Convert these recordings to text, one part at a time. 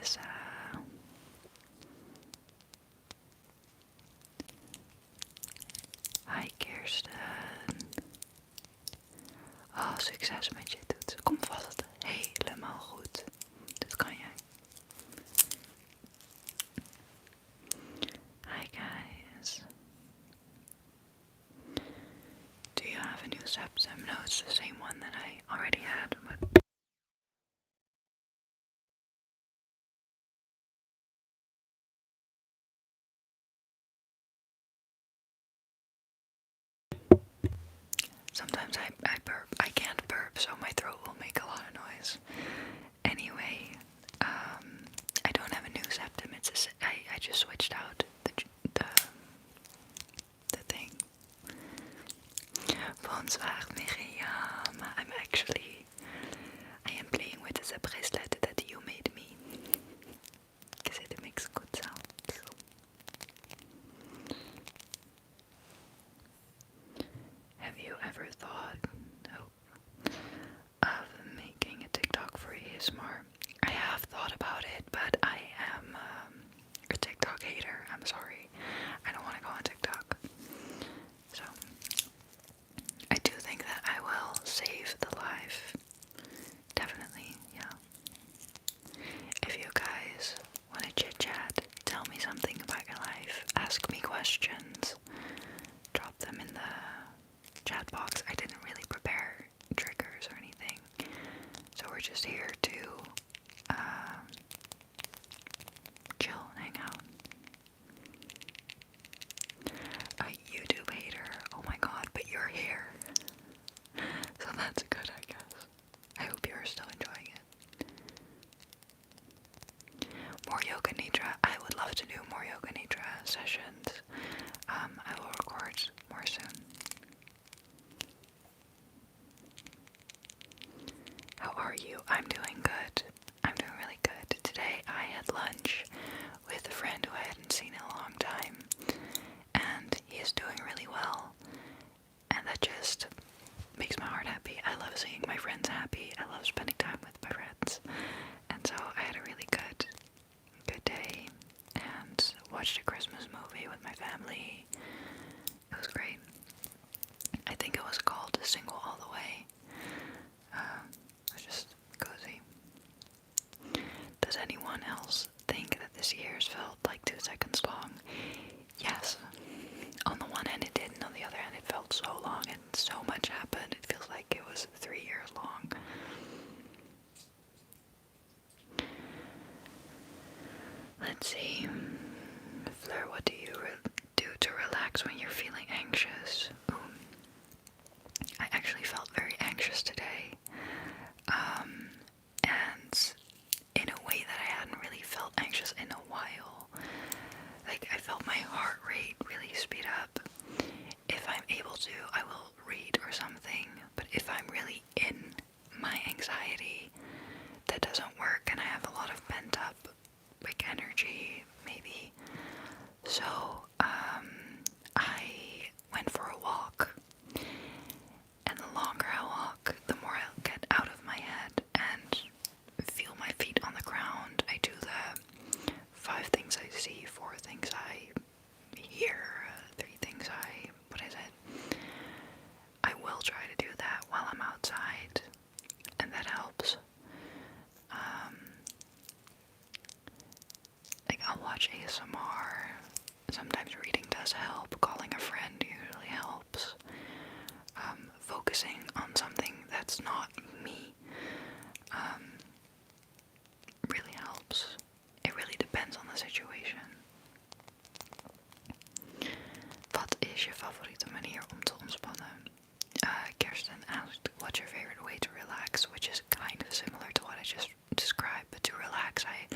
Tessa. Hi Kirsten. Oh, succes met je toets. Komt vast helemaal goed. Dit kan jij. Hi guys. Do you have a new septum? No, it's the same one that I already had, but sometimes I burp. I can't burp, so my throat will make a lot of noise. Anyway, I don't have a new septum. I just switched out the thing. Bonsoir, Miriam. I am playing with the bracelet that you made me. Because it makes good sounds. Have you ever thought of making a TikTok for ASMR? I have thought about it, but I am a TikTok hater. I'm sorry. I don't want to go on TikTok. So, I do think that I will save the live. Definitely, yeah. If you guys want to chit chat, tell me something about your life, ask me questions, drop them in the chat box. I didn't really prepare triggers or anything, so we're just here to chill and hang out. A YouTube hater, oh my god, but you're here, so that's good, I guess. I hope you're still enjoying it. More yoga nidra. I would love to do more yoga nidra sessions. I will record more soon. How are you? I'm doing good. I'm doing really good. Today I had lunch with a friend who I hadn't seen in a long time, and he is doing really well, and that just makes my heart happy. I love seeing my friends happy. I love spending time with my friends, and so I had a really good day and watched a Christmas movie with my family. It was great. I think it was called Single All the Way. It was just cozy. Does anyone else think that this year's felt like 2 seconds long? Yes. On the one hand it did, and on the other hand it felt so long and so much happened. It feels like it was 3 years long. Let's see. Fleur, what do you do to relax when you're feeling anxious? Ooh. I actually felt very anxious today. And in a way that I hadn't really felt anxious in a while. Like, I felt my heart rate really speed up. If I'm able to, I will read or something. But if I'm really in my anxiety, that doesn't work, and I have a lot of pent up like energy, maybe. So, I went for a walk, and the longer I walk, the more I'll get out of my head and feel my feet on the ground. I do the 5 things I see, 4 things I hear, 3 things what is it? I will try to do that while I'm outside, and that helps. Like, I'll watch ASMR. Sometimes reading does help. Calling a friend usually helps. Focusing on something that's not me really helps. It really depends on the situation. Wat is je favoriete manier om te ontspannen? Kirsten asked, what's your favorite way to relax? Which is kind of similar to what I just described, but to relax, I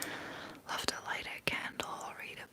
love to light a candle, read a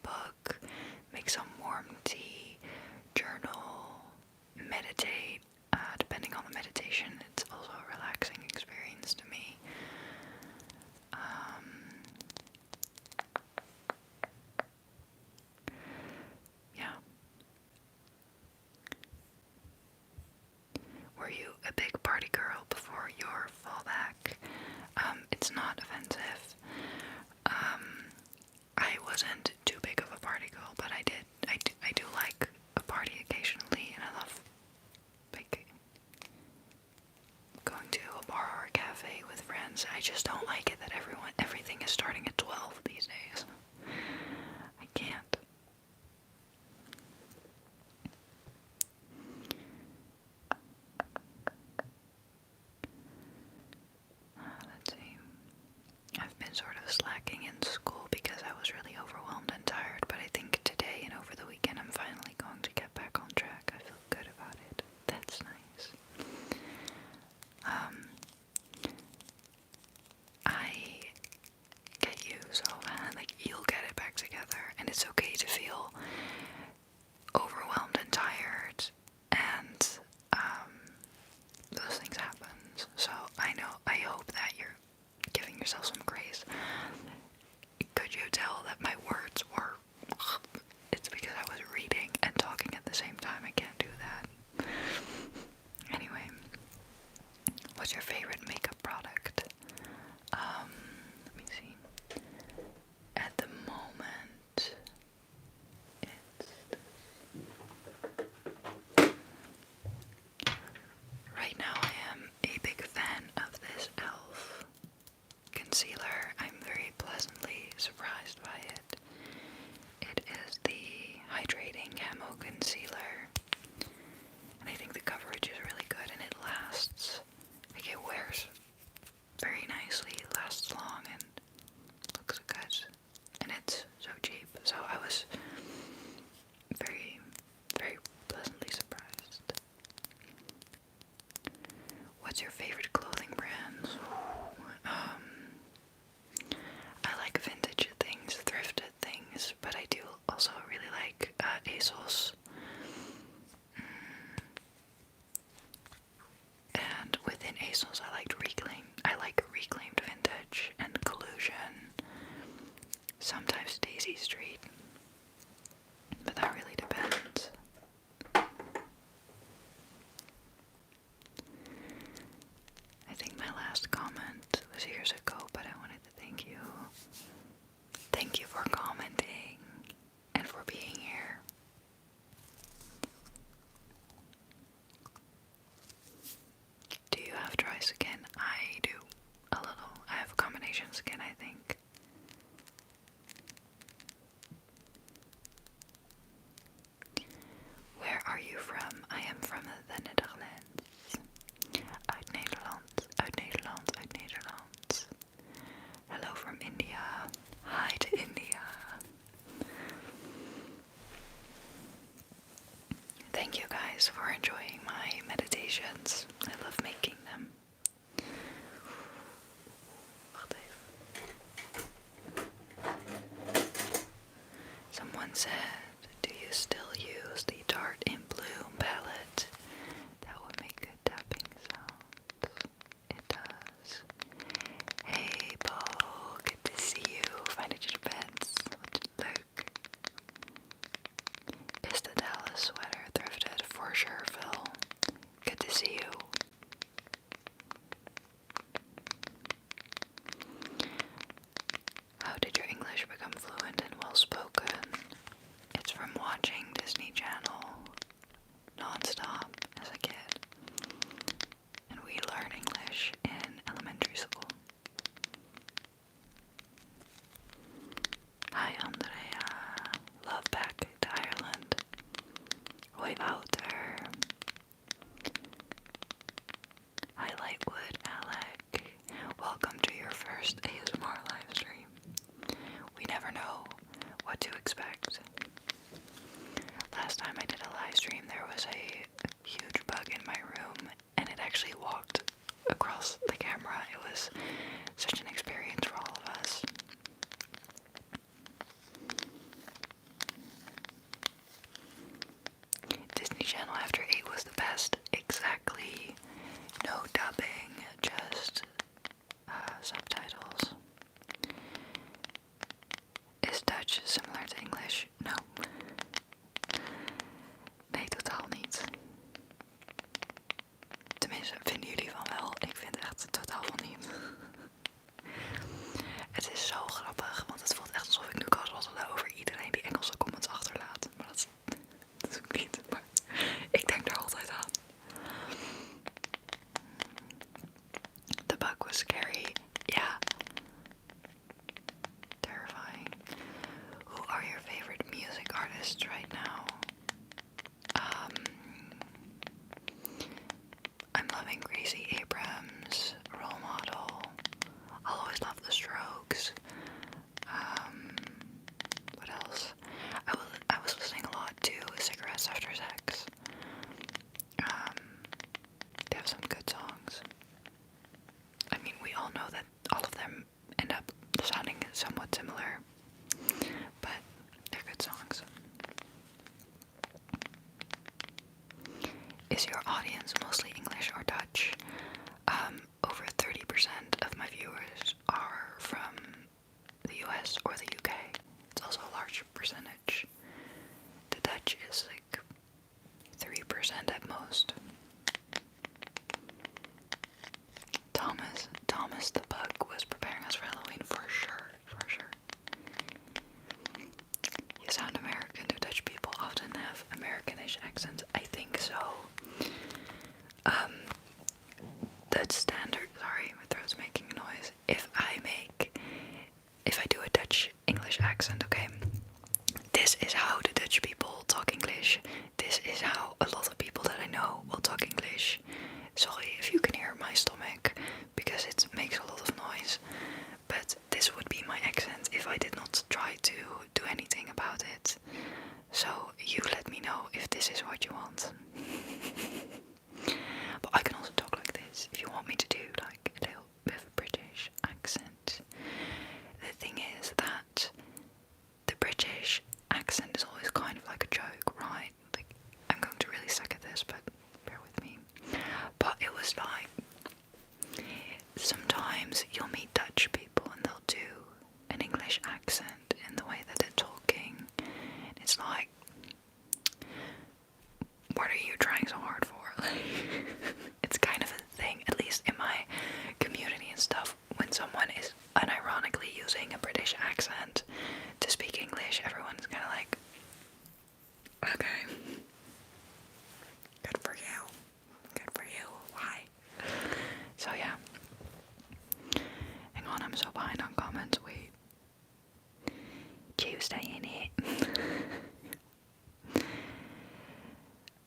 weekends. I just don't like it that everything is starting at 12 these days. I can't. Let's see. I've been sort of slacking in school because I was really overwhelmed and tired, but I think today and over the weekend I'm finally going to get back on track. I feel good about it. That's nice. I get you, so like you'll get it back together, and it's okay to feel overwhelmed and tired, and those things happen. So I hope that you're giving yourself some grace. Could you tell that my words were, it's because I was reading and talking at the same time. I can't do that. Anyway, what's your favorite makeup product? Let me see. At the moment, right now I am a big fan of this e.l.f. concealer. I'm very pleasantly surprised by it. It is the Hydrating Camo Concealer, and I think the coverage is really good, and it lasts. Like, it wears very nicely, lasts long, and looks good, and it's so cheap. So I was very, very pleasantly surprised. What's your favorite clothing brands? I like vintage things, thrifted things, but I do also really like ASOS. And within ASOS, I like reclaimed vintage and collusion. Sometimes Daisy Street, but that really depends. I think my last comment was years ago, but I wanted to thank you. Thank you for commenting and for being here. Do you have dry skin? I do. A little. I have combination skin, I think. Where are you from? I am from the Netherlands. Uit Nederland, uit Nederland, uit Nederland. Hello from India. Hi to India. Thank you guys for enjoying my meditations. I love making them. Wacht even. Someone said, do you still use the Tarte in Bloom palette? That would make good tapping sounds. It does. Hey Paul, good to see you. Fijn dat je er bent. Wat leuk. Is the Dallas sweater thrifted? For sure, Phil. Good to see you. How did your English become fluent and well spoken? It's from watching Disney Channel non-stop as a kid. And we learn English in elementary school. Hi Andrea. Love back to Ireland. Hoi Wouter. Hi Lightwood Alec. Welcome to your first ASMR live stream. We never know what to expect. Last time I did a live stream, there was a huge bug in my room, and it actually walked across the camera. It was such an experience for all of us. Disney Channel after 8 was the best. Exactly. No dubbing, just subtitles. Is Dutch similar to English? No. Nee, totaal niet. Tenminste, vinden jullie van wel? Ik vind echt totaal van niet. Het is zo grappig, want het voelt echt alsof ik nu kan roddelen over iedereen die Engelse comments achterlaat. Maar dat is ook niet. Maar ik denk daar altijd aan. The bug was scary. Yeah. Terrifying. Who are your favorite music artists right now? I'm loving Gracie Abrams, Role Model. I'll always love The Strokes. What else? I was listening a lot to Cigarettes After Sex. They have some good songs. I mean, we all know that all of them end up sounding somewhat similar, but they're good songs. Is your audience mostly English or Dutch? Over 30% of my viewers are from the US or the UK. It's also a large percentage. The Dutch is like 3% at most. Thomas the Bug was preparing us for Halloween for sure. You sound American. Do Dutch people often have Americanish accents? I think so. That's standard. Sorry, my throat's making a noise. If I do a Dutch English accent, okay? This is how the Dutch people talk English. This is how a lot of people that I know will talk English. Sorry if you can hear my stomach, because it makes a lot of noise. But this would be my accent if I did not try to do anything about it. So you let me know if this is what you want. But I can also talk like this if you want me to do like a little bit of a British accent. The thing is that the British accent is always kind of like a joke, right? Like, I'm going to really suck at this, but bear with me. But it was like, sometimes you'll meet Dutch people and they'll do an English accent in the way that they're talking. It's like, what are you trying so hard for? It's kind of a thing, at least in my community and stuff. When someone is unironically using a British accent to speak English, everyone's kind of like, okay, good for you, why? So yeah. Hang on, I'm so behind on comments, wait. Tuesday in it.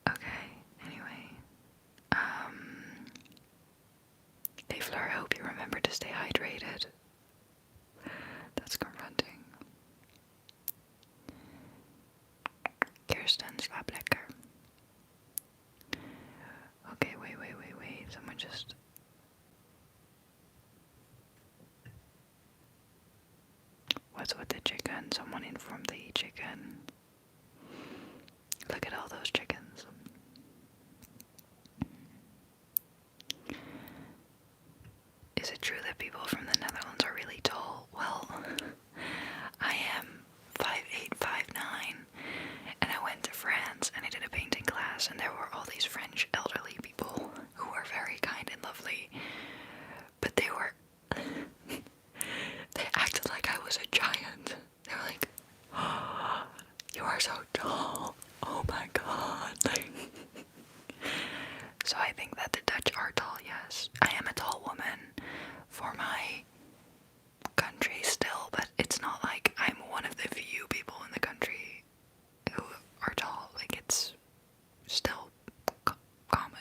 Okay, anyway. Hey Fleur, I hope you remember to stay hydrated. That's confronting. Kirsten, slaap lekker. Okay, wait. Someone just... What's with the chicken? Someone informed the chicken. Look at all those chickens. Is it true that people from the Netherlands are really tall? Well, I am 5'8", 5'9", and I went to France and I did a painting class, and there were all these French elderly people who were very kind and lovely, but they acted like I was a giant. They were like, oh, you are so tall, oh my god. So I think that the Dutch are tall, yes. I am a tall woman for my country still, but it's not like I'm one of the few people in the country who are tall. Like, it's still common.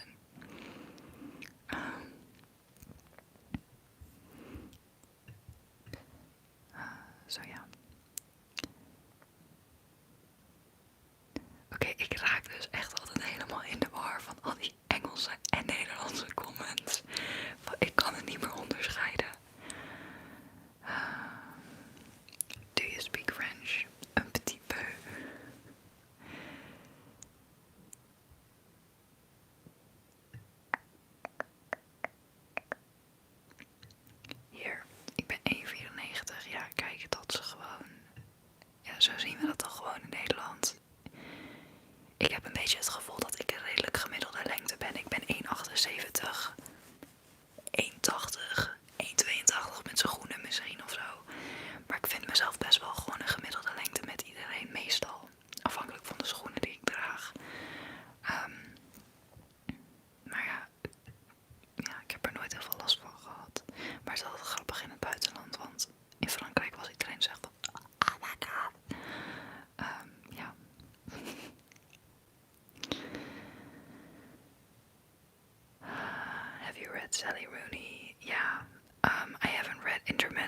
So ja. Oké, ik raak dus echt altijd helemaal in de war van al die Engelse en Nederlandse comments. Ik kan het niet meer onderscheiden.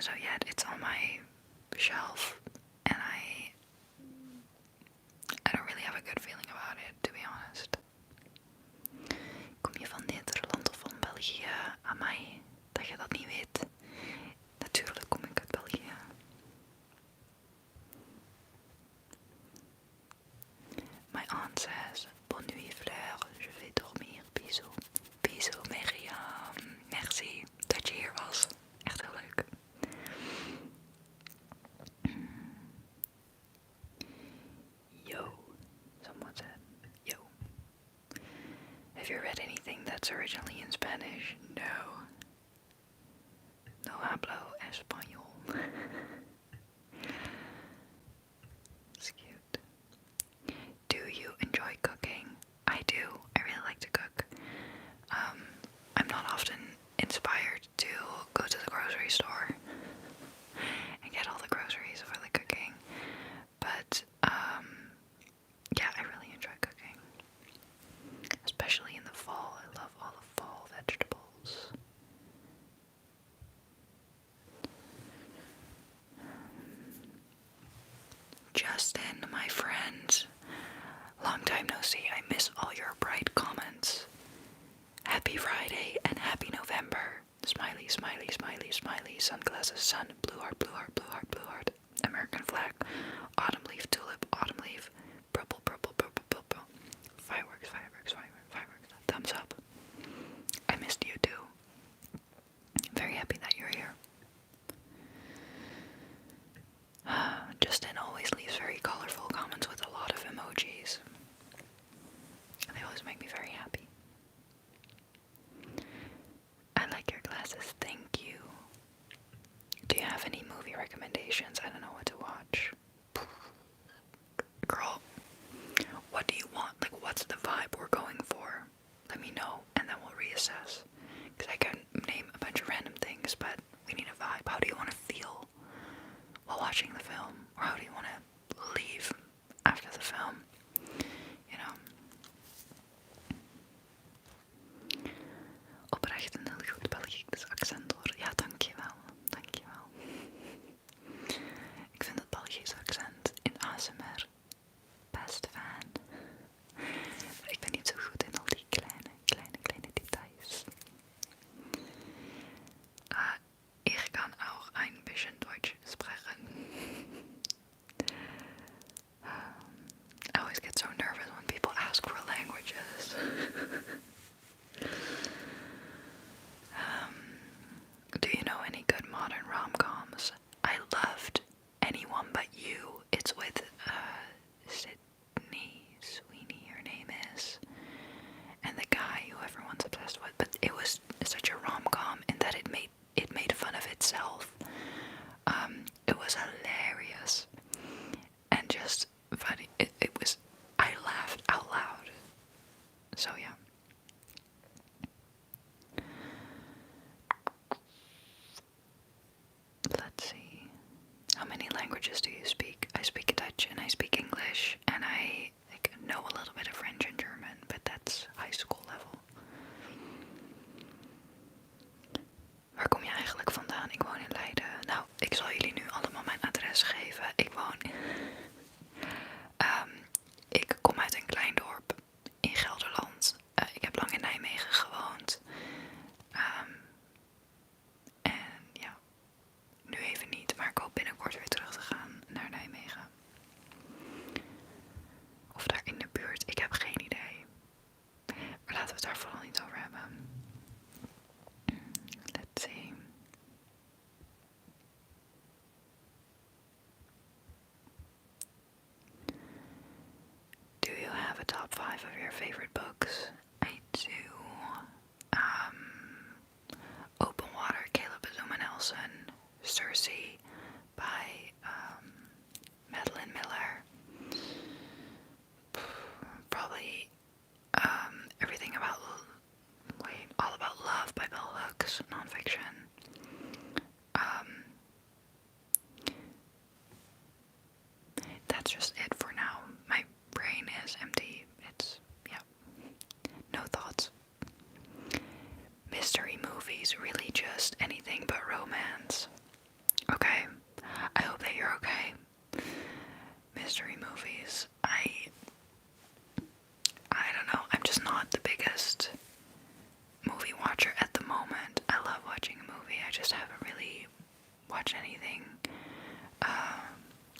so yet. It's on my shelf, and I don't really have a good feeling about it, to be honest. Kom je van Nederland of van België? Amai, dat je dat niet weet. Natuurlijk kom ik uit België. My aunt says, bonne nuit Fleur, je vais dormir, bisous. Bisous Miriam, merci dat je hier was. Echt heel leuk. Yo, someone said, yo. Have you read anything that's originally in Spanish? No. No hablo español. It's cute. Do you enjoy cooking? I do. I really like to cook. I'm not often inspired to go to the grocery store and get all the groceries for the cooking, but yeah, I really enjoy cooking, especially in the fall. I love all the fall vegetables. Justin, my friend, long time no see. I miss all your bright comments. Happy Friday and happy November. Smiley, smiley, smiley, smiley. Sunglasses, sun, blue heart, blue heart, blue heart, blue heart. American flag, autumn leaf, tulip, autumn leaf, purple, purple, purple, purple. Fireworks, fireworks, fireworks, fireworks. Thumbs up. I missed you too. I'm very happy that you're here. Justin always leaves very colorful comments with a lot of emojis. They always make me very happy. I like your glasses, thank you. Do you have any movie recommendations? I don't know what to watch. Girl, what do you want? Like, what's the vibe we're going for? Let me know, and then we'll reassess. Because I can name a bunch of random things, but we need a vibe. How do you want to feel while watching the film? Or how do you want to leave after the film? You know? Oprecht een heel goed Belgisch accent hoor. Ja, dankjewel. Dankjewel. Ik vind het Belgisch accent in ASMR best fijn. Maar ik ben niet zo goed in al die kleine details. Ich kann auch ein bisschen Deutsch sprechen. I always get so nervous when people ask for languages. Do you know any good modern rom-coms? I loved Anyone But You. It's with Sydney Sweeney, her name is, and the guy who everyone's obsessed with. But it was such a rom-com in that it made fun of itself. It was hilarious and just funny. I laughed out loud. So yeah. Let's see. How many languages do you speak? I speak Dutch and I speak English and I know a little bit of French and German, but that's high school level. Waar kom je eigenlijk vandaan? Ik woon in Leiden. Nou, ik zal jullie nu allemaal mijn adres geven. Ik kom uit een klein dorp in Gelderland. Ik heb lang in Nijmegen gewoond. En ja, nu even niet, maar ik hoop binnenkort weer terug te gaan naar Nijmegen. Of daar in de buurt, ik heb geen idee. Maar laten we het daar vooral niet over hebben. Let's see. Do you have a top 5 of your favorite books? I do. Open Water, Caleb Azuma Nelson, Circe by Madeline Miller. Probably everything about All About Love by Bell Hooks, nonfiction. That's just it for now. My brain is empty. watched anything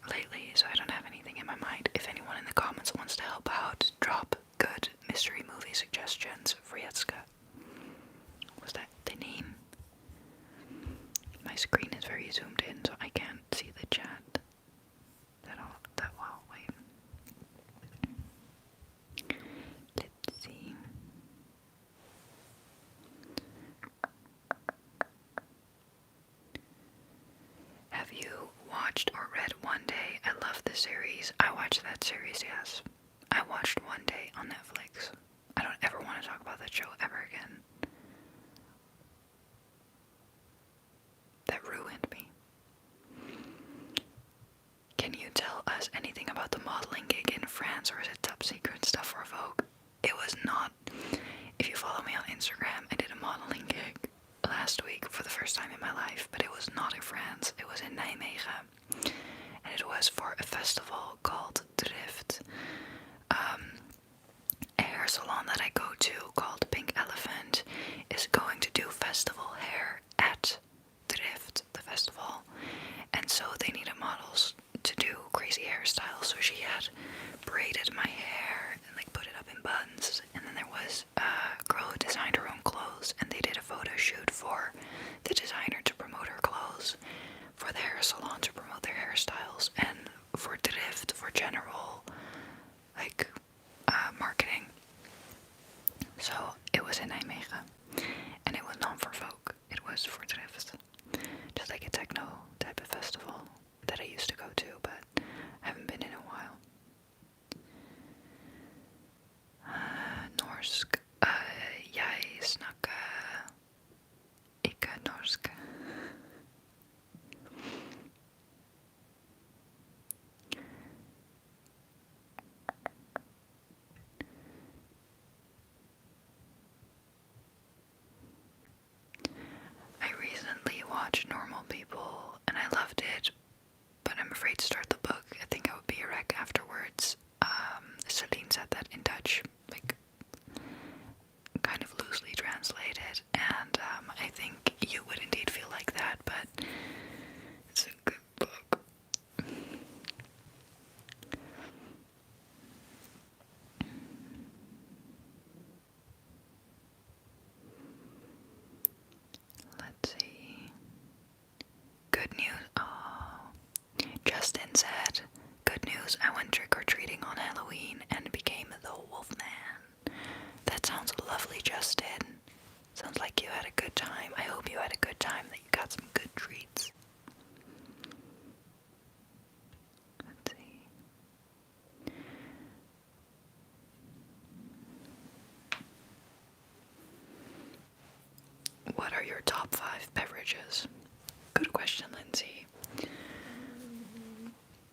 lately, so I don't have anything in my mind. If anyone in the comments wants to help out, drop good mystery movie suggestions for Jetska. Was that the name? My screen is very zoomed in, so I can't see the chat that well. Wait. Let's see. Have you watched or read One Day? I love the series. I watched that series, yes. I watched One Day on Netflix. I don't ever want to talk about that show ever again. That ruined me. Can you tell us anything about the modeling gig in France, or is it top secret stuff for Vogue? It was not. If you follow me on Instagram, I did a modeling gig last week for the first time in my life, but it was not in France. It was in Nijmegen, and it was for a festival called Drift. A hair salon that I go to called Pink Elephant is going to do festival hair at Drift, the festival, and so they needed models to do crazy hairstyles. So she had braided my hair and like put it up in buns, and then there was a girl who designed her own clothes, and they did a photo shoot for the designer to promote her clothes, for the hair salon to promote their hairstyles, and for Drift for general like marketing. So it was in Nijmegen, and it was not for Vogue, it was for Drift, just like a techno type of festival that I used to go to, but haven't been in a while. Norsk. Jeg snakker ikke norsk. I recently watched Normal People, and I loved it, but I'm afraid to start the book. I think I would be a wreck afterwards. Celine said that in Dutch, like kind of loosely translated, and I think you would indeed feel like that, but it's a good book. Let's see. Good news. Oh, Justin said, good news, I went trick-or-treating on Halloween and became the Wolfman. That sounds lovely, Justin. Sounds like you had a good time. I hope you had a good time, that you got some good treats. Let's see. What are your top 5 beverages? Good question, Lindsay.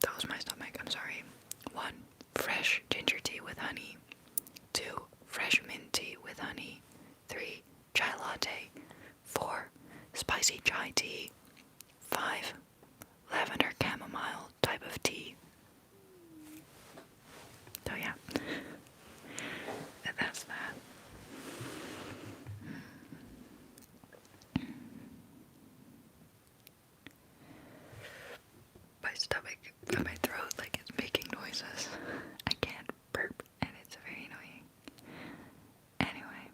That was my stomach, I'm sorry. 1. Fresh ginger tea with honey. 2. Fresh mint tea with honey. 3. Chai latte. 4. Spicy chai tea. 5. Lavender chamomile type of tea. So yeah, that's that. My stomach and my throat, like, it's making noises. I can't burp, and it's very annoying. Anyway,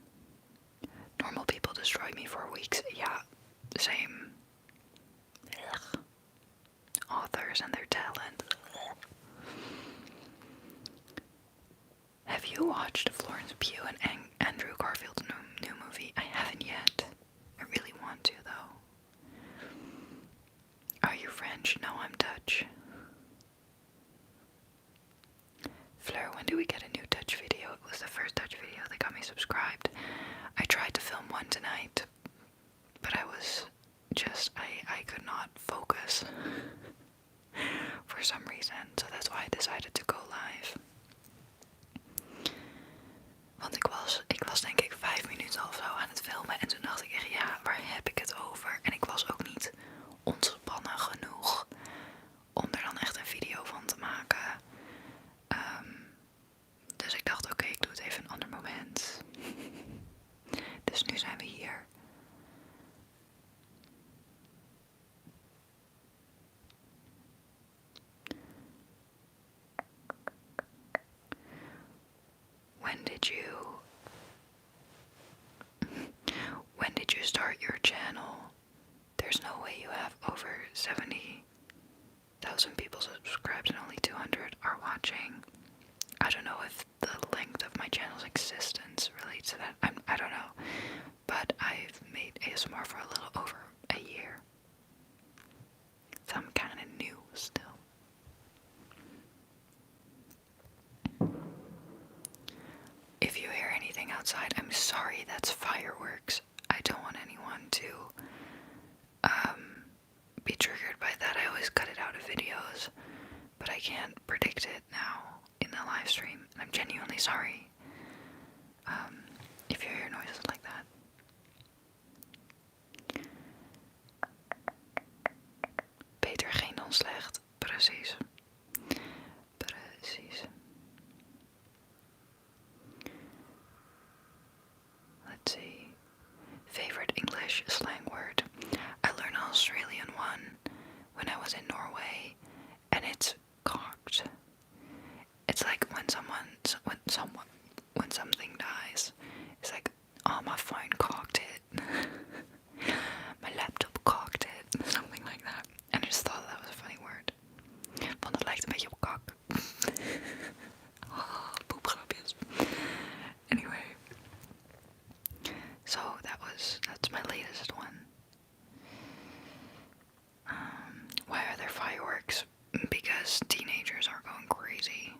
Normal People destroyed me for weeks. Yeah, same. Ugh. Authors and their talent. Have you watched Florence Pugh and Andrew Garfield's new movie? I haven't yet. I really want to, though. Are you French? No, I'm Dutch. Fleur, when do we get a new Dutch video? It was the first Dutch video that got me subscribed. I tried to film one tonight, but I was just, I could not focus for some reason, so that's why I decided to go live. Want ik was denk ik 5 minuten of zo aan het filmen en toen dacht ik echt, ja, waar heb ik het over? En ik was ook niet ontspannen genoeg om er dan echt een video van te maken. Dus ik dacht, oké, ik doe het even een ander moment. Dus nu zijn we hier. 70,000 people subscribed and only 200 are watching. I don't know if the length of my channel's existence relates to that. I don't know. But I've made ASMR for a little over a year. So I'm kind of new still. If you hear anything outside, I'm sorry, that's fireworks. I don't want anyone to be triggered by that. I always cut it out of videos, but I can't predict it now in the live stream. And I'm genuinely sorry if you hear noises like that. Beter geen dan slecht. Precies. Precies. Let's see. Favorite English slang word. I learned an Australian one when I was in Norway, and it's cocked. It's like when something dies. It's like, oh, my phone cocked it. My laptop cocked it. Something like that. And I just thought that was a funny word. Want het lijkt een beetje op kak. Oh, poepgrapjes. Anyway. So that's my latest one. Why are there fireworks? Because teenagers are going crazy.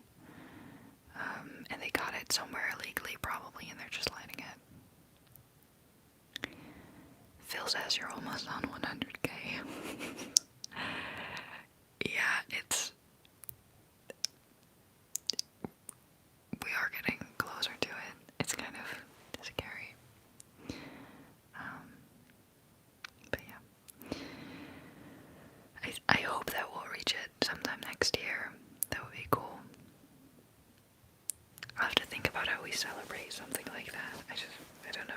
And they got it somewhere illegally probably, and they're just lighting it. Phil says you're almost on 100k. Yeah, we are getting closer to it. It's kind of scary. But yeah. I hope that we'll reach it sometime next year. That would be cool. I'll have to think about how we celebrate something like that. I don't know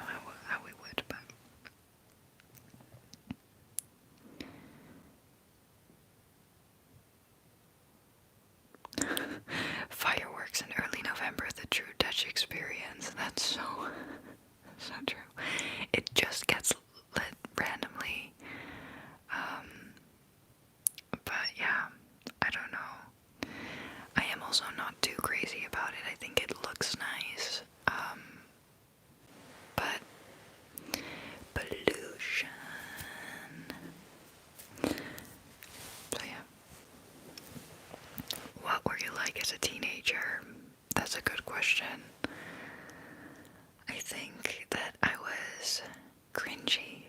how we would, but fireworks in early November, the true Dutch experience. That's so true. It just gets lit randomly. But yeah, I don't know. I am also not too crazy about it. I think it looks nice. But pollution. So yeah. What were you like as a teenager? That's a good question. I think that I was cringy,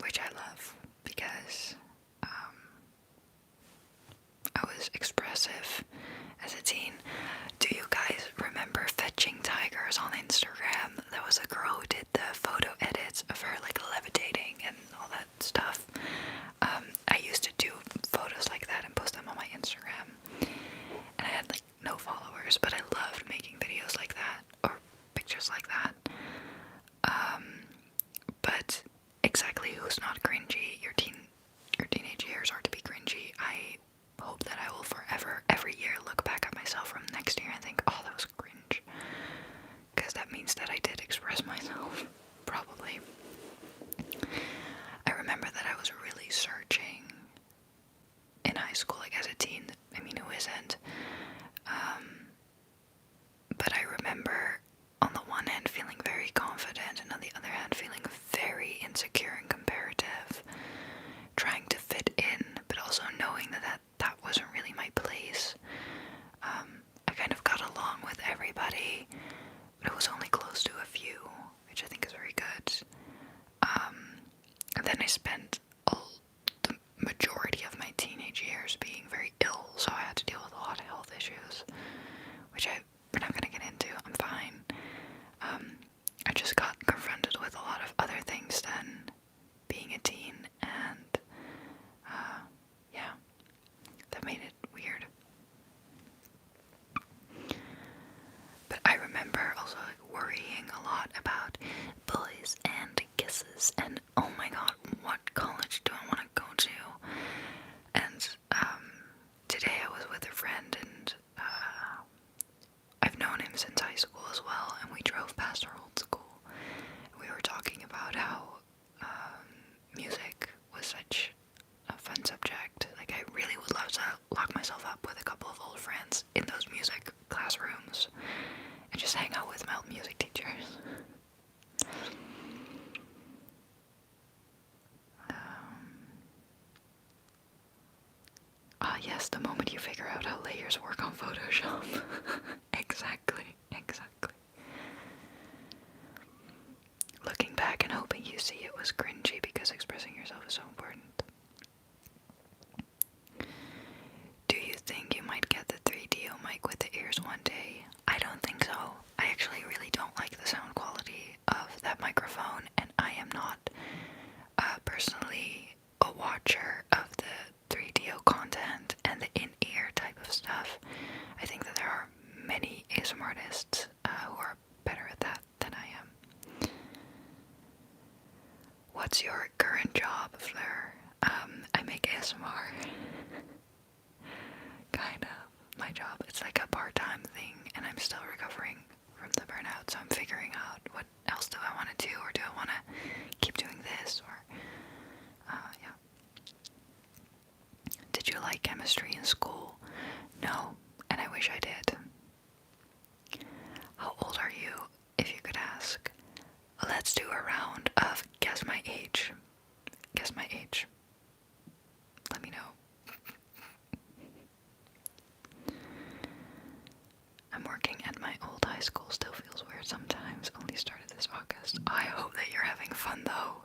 which I love because I was expressive as a teen. Do you guys remember Fetching Tigers on Instagram? That was a girl who did the photo edits of her like levitating and all that stuff. I used to do photos like that and post them on my Instagram. And I had like no followers, but I loved making videos like that or pictures like that. But exactly who's not cringy? Your teenage years are to be cringy. I hope that I will forever, every year, look back at myself from next year and think, oh, that was cringe. Because that means that I did express myself, probably. I remember that I was really searching in high school, like as a teen. I mean, who isn't? But I remember on the one hand feeling very confident, and on the other hand feeling very insecure and comparative, trying to fit in, but also knowing that wasn't really my place. I kind of got along with everybody, but it was only close to a few, which I think is very good. And then I spent the majority of my teenage years being very ill, so I had to deal with a lot of health issues, which we're not going to get into. I'm fine. I just got confronted with a lot of other things than being a teen, and yeah, that made it weird. But I remember also like worrying a lot about boys and kisses, and oh my god, what college do I want to go to? And today I was with a friend, and I've known him since high school as well. Ah, yes, the moment you figure out how layers work on Photoshop. Exactly, exactly. Looking back and hoping you see it was cringy because expressing yourself is so important. Do you think you might get the 3DO mic with the ears one day? I don't think so. I actually really don't like the sound quality of that microphone, and I am not personally a watcher of the 3DO content and the in-ear type of stuff. I think that there are many ASMR artists who are better at that than I am. What's your current job, Fleur? I make ASMR. Kind of. My job. It's like a part-time thing, and I'm still recovering from the burnout, so I'm figuring out what else do I want to do, or do I want to keep doing this, or yeah. Did you like chemistry in school? No, and I wish I did. How old are you, if you could ask? Let's do a round of guess my age. Guess my age. Let me know. I'm working at my old high school. Still feels weird sometimes. Only started this August. I hope that you're having fun though.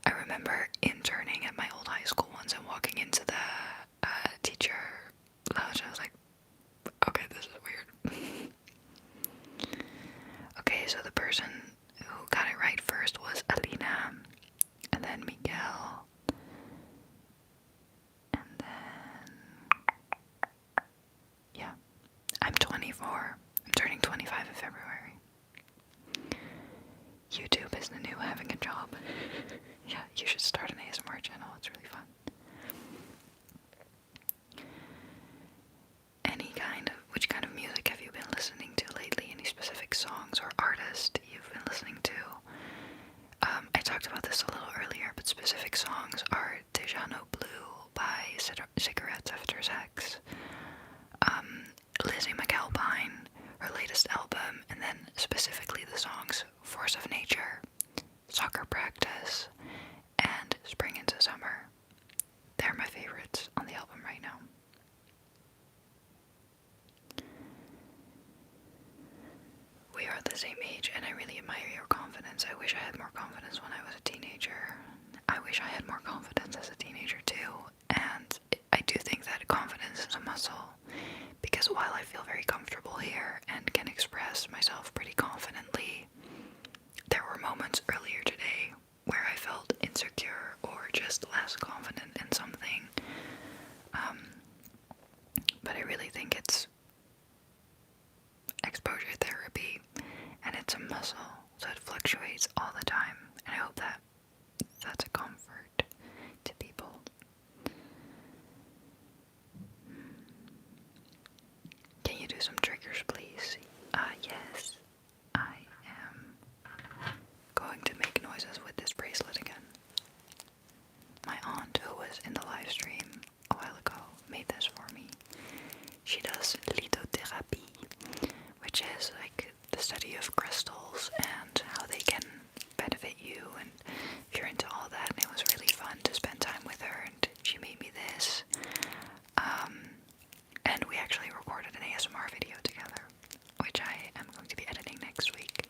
I remember interning at my old high school once and walking into the teacher lounge. I was like, okay, this is weird. Okay, so the person who got it right first was Alina, and then Miguel, and then, yeah, I'm 24. I'm turning 25 in February. YouTube is the new having a job. Yeah, you should start an ASMR channel. It's really fun. Which kind of music have you been listening to lately? Any specific songs or artists you've been listening to? I talked about this a little earlier, but specific songs are Dejano Blue by Cigarettes After Sex, Lizzie McAlpine, her latest album, and then specifically the songs Force of Nature, Soccer Practice, and Spring into Summer. They're my favorites on the album right now. We are the same age, and I really admire your confidence. I wish I had more confidence when I was a teenager. I wish I had more confidence as a teenager too, and I do think that confidence is a muscle, because while I feel very comfortable here and can express myself pretty confidently, there were moments earlier today where I felt insecure or just less confident in something. But I really think it's exposure therapy, and it's a muscle, so it fluctuates all the time, and I hope that that's a comfort to people. Can you do some triggers, please? Yes. I am going to make noises with this bracelet again. My aunt, who was in the live stream a while ago, made this for me. She does lithotherapy, which is like the study of crystals and how they can benefit you, and if you're into all that, and it was really fun to spend time with her, and she made me this. And we actually recorded an ASMR video together, which I am going to be editing next week.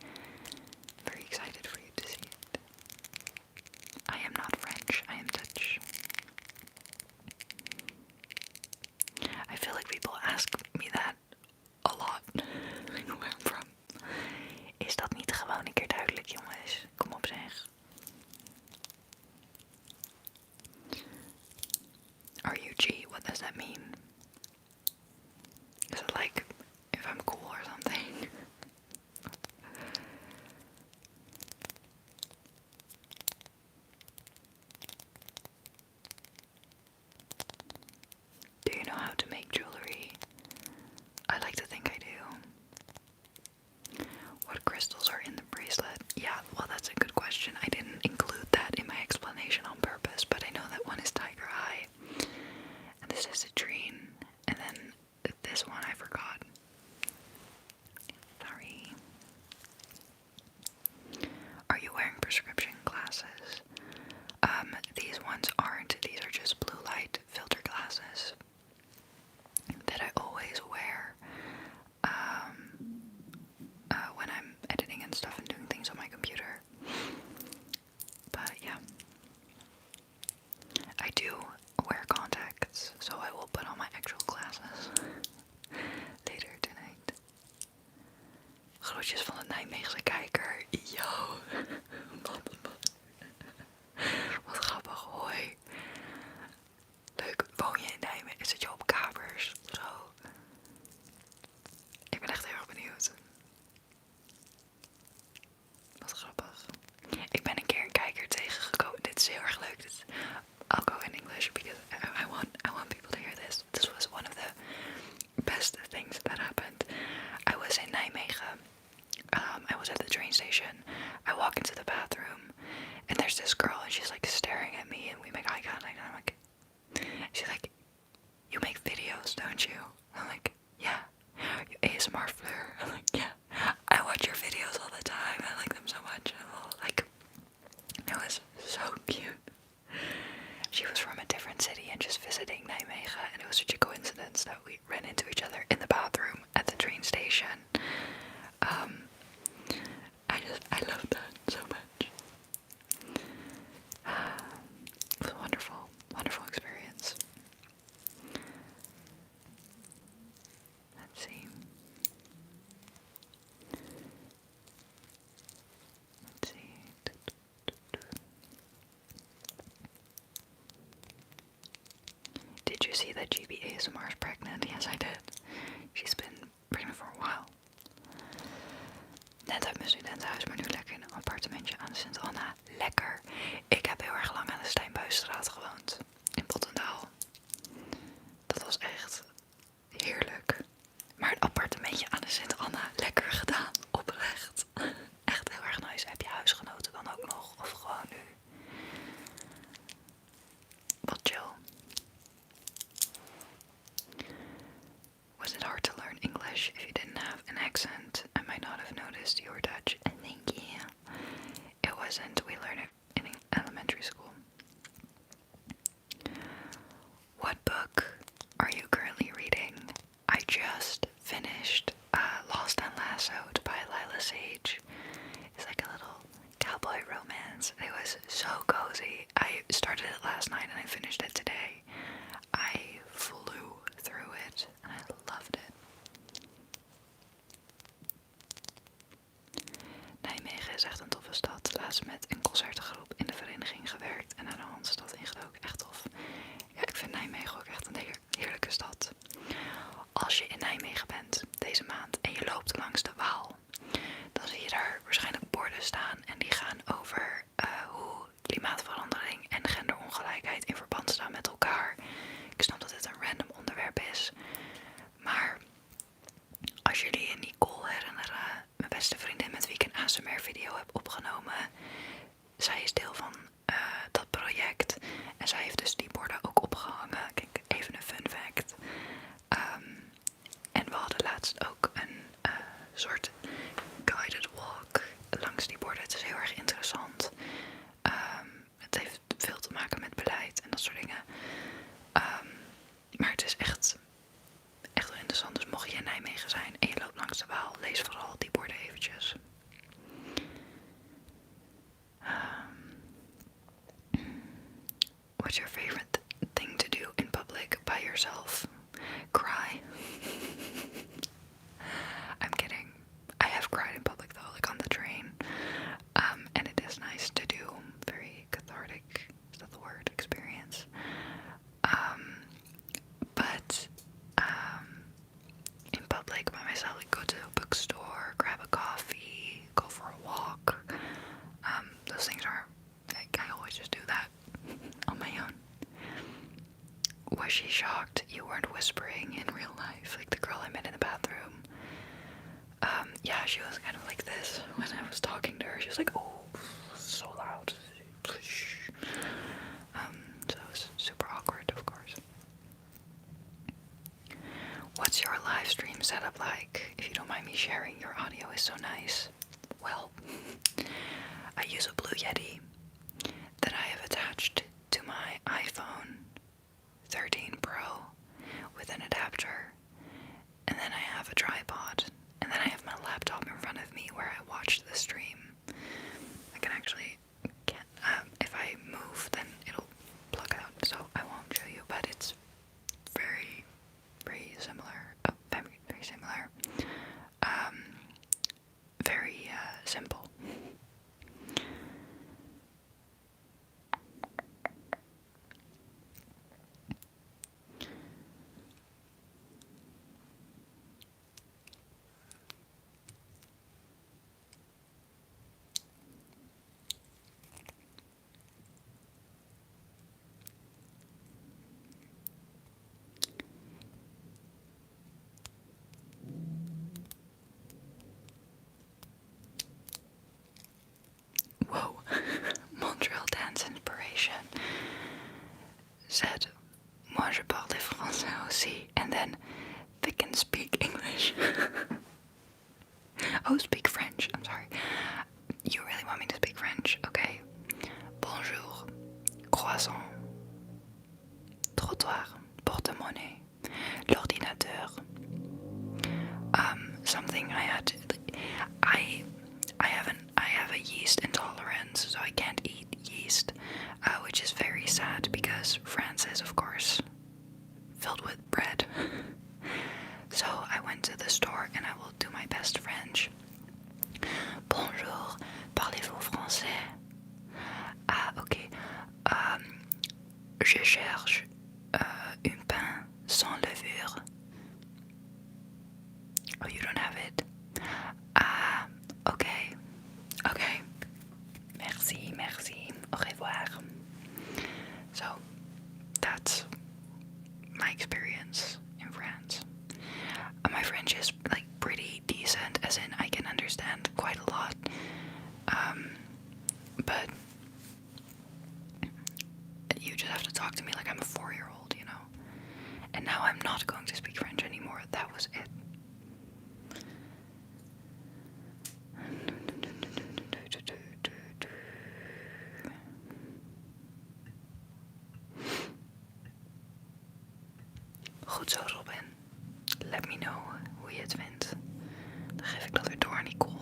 Very excited for you to see it. I am not French, I am Dutch. I feel like people ask me that a lot. Where I'm from. Is dat niet gewoon een keer duidelijk, jongens? Kom op zeg. RUG, what does that mean? Is it like if I'm cool or something? Do you know how to make jewelry? I like to think I do. What crystals are in the bracelet? Yeah, well, that's a good question. I didn't include that in my explanation on purpose, but I know that one is Tiger Eye, and this is citrine, and then this one I forgot. Sorry. Are you wearing prescription glasses? These ones aren't. These are just blue light filter glasses. you see that GB ASMR is pregnant? Yes, I did. She's been pregnant for a while. Net uit mijn studentenhuis, maar nu lekker in een appartementje aan de Sint Anna. Lekker. Ik heb heel erg lang aan de Steenbuisstraat gewoond. In Pottendaal. Dat was echt heerlijk. Maar het appartementje aan de Sint Anna, lekker gedaan. Oprecht. Echt heel erg nice. Heb je huisgenoten dan ook nog? Of gewoon nu? Wat chill. Was it hard to learn English if you didn't have an accent? I might not have noticed you were Dutch. Thank you. It wasn't. We learned it in elementary school. What book are you currently reading? I just finished Lost and Lassoed by Lila Sage. It's like a little cowboy romance. It was so cozy. I started it last night and I finished it today. I flew through it and I loved it. Nijmegen is echt een toffe stad. Laatst met een concertengroep in de vereniging gewerkt en naar de Hansstad ingedoken. Echt tof. Ja, ik vind Nijmegen ook echt een heerlijke stad. Als je in Nijmegen bent deze maand en je loopt langs de Waal, dan zie je daar waarschijnlijk borden staan en die gaan over hoe klimaatverandering en genderongelijkheid in verband staan met elkaar. Ik snap dat dit een random onderwerp is, maar als jullie je Nicole herinneren, mijn beste vriendin met wie ik een ASMR video heb opgenomen, zij is deel van dat project en zij heeft dus die borden ook opgehangen. Kijk, even een fun fact. En we hadden laatst ook een soort guided walk langs die borden. Het is heel erg interessant. Het heeft veel te maken met beleid en dat soort dingen. Maar het is echt wel interessant. Dus mocht je in Nijmegen zijn en je loopt langs de Waal, lees vooral die borden eventjes. What's your favorite thing to do in public by yourself? Cry. I'm kidding. I have cried in public though, like on the train. And it is nice to do. Very cathartic, is that the word? Experience. But in public by myself, like go to a bookstore, grab a coffee, go for a walk. Those things are, like, I always just do that on my own. Was she shocked you weren't whispering in real life, like the girl I met in the bathroom? Yeah, she was kind of like this when I was talking to her. She was like, oh, so loud. So it was super awkward, of course. What's your live stream setup like? If you don't mind me sharing, your audio is so nice. Well, I use a Blue Yeti that I have attached to my iPhone 13 Pro with an adapter, and then I have a tripod, and then I have my laptop in front of me where I watch the stream. I can actually, if I move then it'll plug out, so I won't show you, but it's very, very similar, very similar, very simple. Whoa, Montreal dance inspiration said, moi je parle français aussi, and then they can speak English. Oh, speak French, I'm sorry. You really want me to speak French? Okay. Bonjour, croissant, trottoir, porte-monnaie, l'ordinateur. Something I had to, I have a yeast intolerance, so I can't eat yeast, which is very sad because France is, of course, filled with bread. So I went to the store and I will do my best French. Bonjour, parlez-vous français? Ah, ok. Je cherche un pain sans levure. Oh, you don't have it? Ah, okay. Okay. Merci, merci. Au revoir. So, that's my experience in France. My French is like pretty decent, as in I can understand quite a lot. But you just have to talk to me like I'm a 4-year-old, you know? And now I'm not going to speak French anymore. That was it. Goed zo, Robin. Let me know hoe je het vindt. Dan geef ik dat weer door aan Nicole.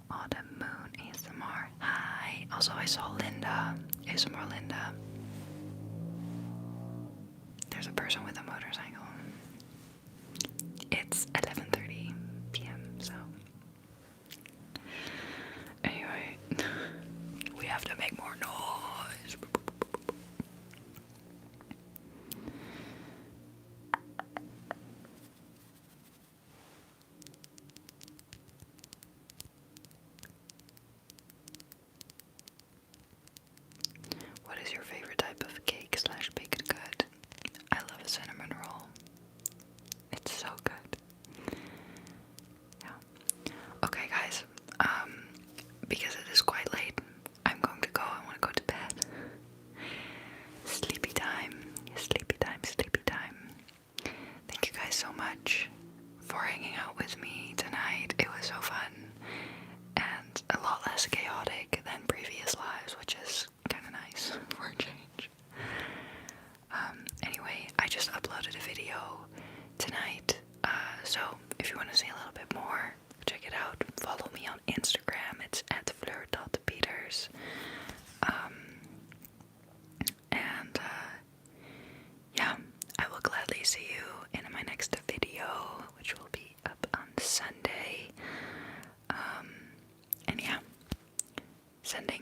Oh, the moon ASMR. Hi. Also, I saw Linda. ASMR Linda. There's a person with a motorcycle. It's 11:30 p.m. So anyway, we have to make more noise. What is your favorite type of cake / baked good? I love a cinnamon roll. It's so good. Yeah. Okay, guys. Because it is quite late, I'm going to go. I want to go to bed. Sleepy time. Sleepy time. Sleepy time. Thank you guys so much for hanging out with me tonight. It was so fun and a lot less chaotic than previous lives, which is kind of nice for a change. Anyway, I just uploaded a video tonight, so if you want to see a little bit more, check it out. Follow me on Instagram. It's at fleur.peters. And yeah, I will gladly see you in my next video, which will be up on Sunday. And yeah, sending